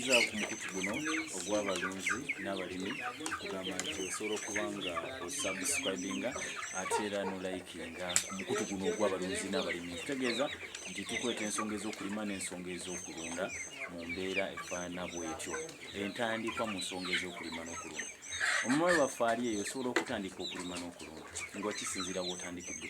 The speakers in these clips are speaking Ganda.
Ku mukutu guno ogw'abalunzi n'abalimi kugamba nti osobola okuba nga osubscribinga ate era nolikinga ku mukutu guno ogw'abalunzi n'abalimi. Kitegeeza nti tukweta ensonga ez'okulima n'ensonga ez'okulunda mu mbeera efaana bw'etyo. Entandikwa mu nsonga ez'okulima n'okulunda. Omumala waffe ali eyo osobola okutandika okulima n'okulunda nga kisinziira bw'otandikiddwa.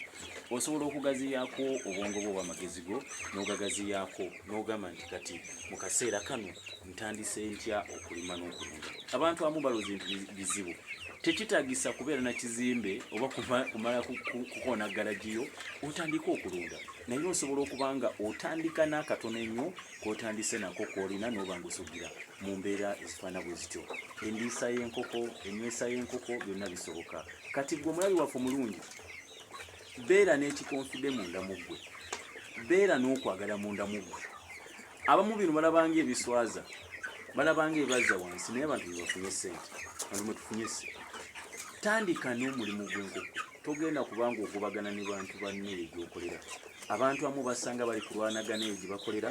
Osobola okugaziyaako obwongo bwo obw'amagezi go n'ogagaziyaako n'ogamba nti kati mu kaseera kano ntandise ntya okulima n'okulunda. Abantu abamu balowooza nti bizibu. Tekitaagisa kubeera na kizimbe oba kumala kukoona galagiyo otandika okulunda. Naye osobola okuba nga otandika n'akatono ennyo k'otandise nako k'olina n'oba ng'osugira mu mbeera ezifaana bwe zityo. Endiisa y'enkoko, enywesa y'enkoko byonna bisoboka. Kati gwe omulabi waffe omulungi, beera n'ekikonfide munda mu ggwe, beera n'okwagala munda mu ggwe. Abamu bino balabanga ebiswaza, balabanga ebazza wansi, naye abantu bebafunye ssente, abantu mwe tufunye ssente. Tandika n'omulimu gw'enkoko. Togenda kubanga okubagana ne bantu banne gy'okolera. Abantu abamu basanga bali kulwanagana eyo gye bakolera,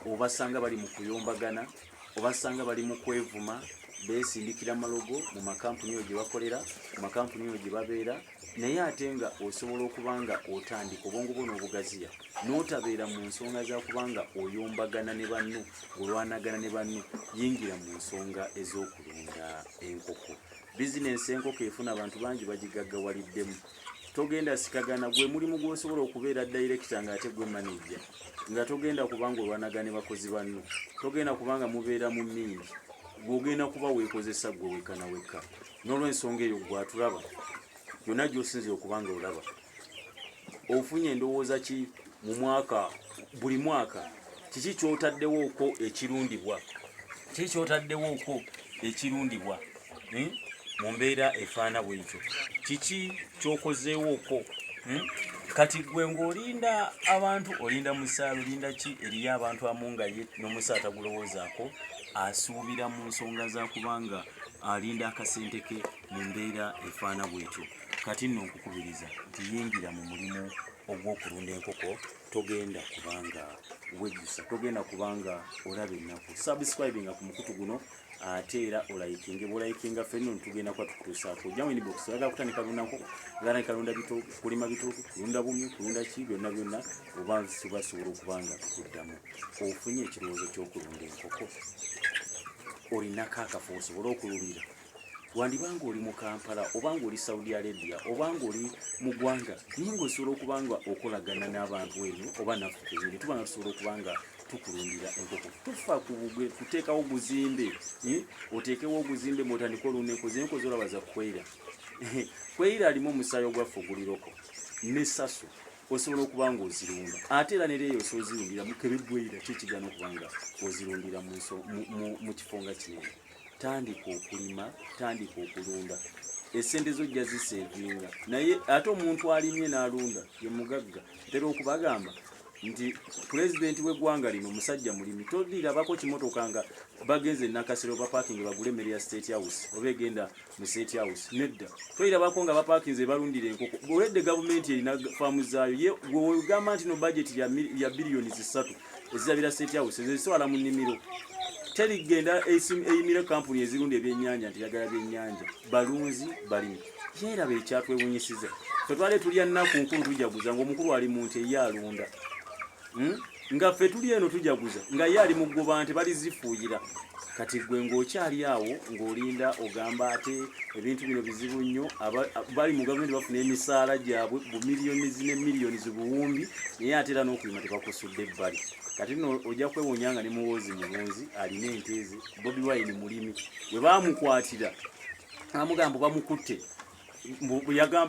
obasanga bali mu kuyombagana, obasanga bali mu kwevuma, beesindikira malogo mu makampuni eyo gye bakolera, mu makampuni eyo gye babeera. Naye ate nga osobola okuba nga otandika obwongo bwo n'obugaziya n'otabeera mu nsonga za kubanga oyombagana ne banno, olwanagana ne banno. Yingira mu nsonga ez'okulunda enkoko. Bizinensi enkoko efuna abantu bangi bagigaggawaliddemu. Togenda sikagana, gwe mulimu gw'osobola okubeera dayirekita ng'ate gwe manejja, nga togenda kubanga olwanagana ne bakozi banno, togenda kubanga mubeera mu mingi, gw'ogenda kuba weekozesa gwe wekka na wekka. N'olw'ensonga eyo gwatulaba yonna gy'osinzira okuba nga olaba. Ofunye endowooza ki mu mwaka, buli mwaka kiki ky'otaddewooko ekirundibwa, kiki ky'otaddewooko ekirundibwa mu mbeera efaana bw'ekyo, kiki ky'okozeewooko? Kati gwe ng'olinda abantu, olinda musaala, olinda ki? Eriyo abantu amu nga ye n'omusaala tagulowoozaako, asuubira mu nsonga za kubanga alinda akasente ke mu mbeera efaana bw'etyo. Kati nno nkukubiriza nti yingira mu mulimu ogw'okulunda enkoko. Togenda kubanga wejjusa, togenda kubanga olaba ennaku. Subscribinga ku mukutu guno ate era olayikinge. Bw'olayikinga ffenno tugenda kuba tukutuusaako. Ojjamu ni box oyagala kutandika kulunda nkoko, oyagala kalunda bitooke, kulima bitooke, kulunda bumyu, kulunda ki, byonna byonna oba tubasobola okubanga tukuddamu. Ofunye ekirowoozo ky'okulunda enkoko, olinako akafo osobola okululira. Wandibanga oli mu Kampala, obanga oli Saudi Arabia, obanga oli mu ggwanga, naye ng'osobola okubanga okolagana n'abantu eno oba naffe twenyini, tubanga tusobola okubanga tukulundira enkoko. Tufa ku bugwe kuteekawo oguzimbe, oteekewo oguzimbe mw'otandika olunda enkozi. Enkozi olaba za kwera. Kwera alimu omusaayi ogwaffe oguliroko n'essasu, osobola okuba nga ozirunda. Ate era nereeyo osobola ozirundira mu kebibbwera, kikigana okuba nga ozirundira mu kifo nga kino. Tandika okulima, tandika okulunda. Essente zojja ziseevinga. Naye ate omuntu alimye n'alunda ye mugagga. Ntera okubagamba nti pulezidenti w'eggwanga lino musajja mulimi. Todirabako kimotoka nga bagenze nakasero bapaakinge bagule emmere ya State House oba egenda mu State House. Nedda. Todirabako nga bapaakinze balundira enkoko. Olwedde gavumenti erina faamu zaayo. Ye gw'ogamba nti no budget ya biliyoni 3 ezirabira State House eziswala mu nnimiro. Terigenda eyimire kampuni ezirunda ebyennyanja nti yagala byennyanja. Balunzi balimi. Yeeraba ekyatwewunyisiza. Ffe twali tulya nnaku nkulu tujaguza ng'omukulu ali mu nte ye alunda. Nga ffe tuli eno tujaguza nga ye ali mu ggoba nte balizifuuyira. Kati gwe ng'okyali awo ng'olinda ogamba ate ebintu bino bizibu nnyo. Bali mu gavumenti bafuna emisaala gyabwe bu miliyoni zine miliyoni zibuwumbi, naye ate era n'okulima tebakusudde ebbali. Kati nno ojja kwewuunya nga ne muwoozi mulunzi alina ente ze. Bobi Wine mulimi. Bwe baamukwatira amugamba bamukutte,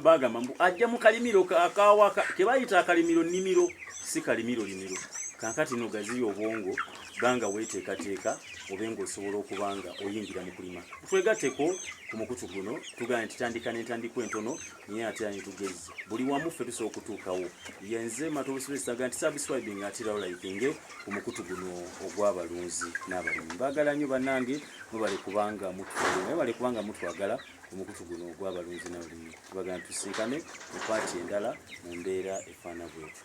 bagamba mbu ajja mu kalimiro akawaka ke bayita akalimiro nnimiro, si kalimiro limiro. Kaakati nno gaziya obwongo banga weeteekateeka obe ng'osobola okubanga oyingira mu kulima. Twegatteko ku mukutu guno tugamba nti tandika n'entandikwa entono naye ate era ne tugezze. Buli wamu ffe tusobola okutuukawo. Yenze Matobusibesisaga nti subscribing ate era olayikinge ku mukutu guno ogw'abalunzi n'abalimi. Mbaagala nnyo bannange, mubale kubanga mutwagala, mubale kubanga mutwagala ku mukutu guno ogw'abalunzi n'abalimi. Tubagala ntusinkane mu paati endala mu mbeera efaana bwetyo.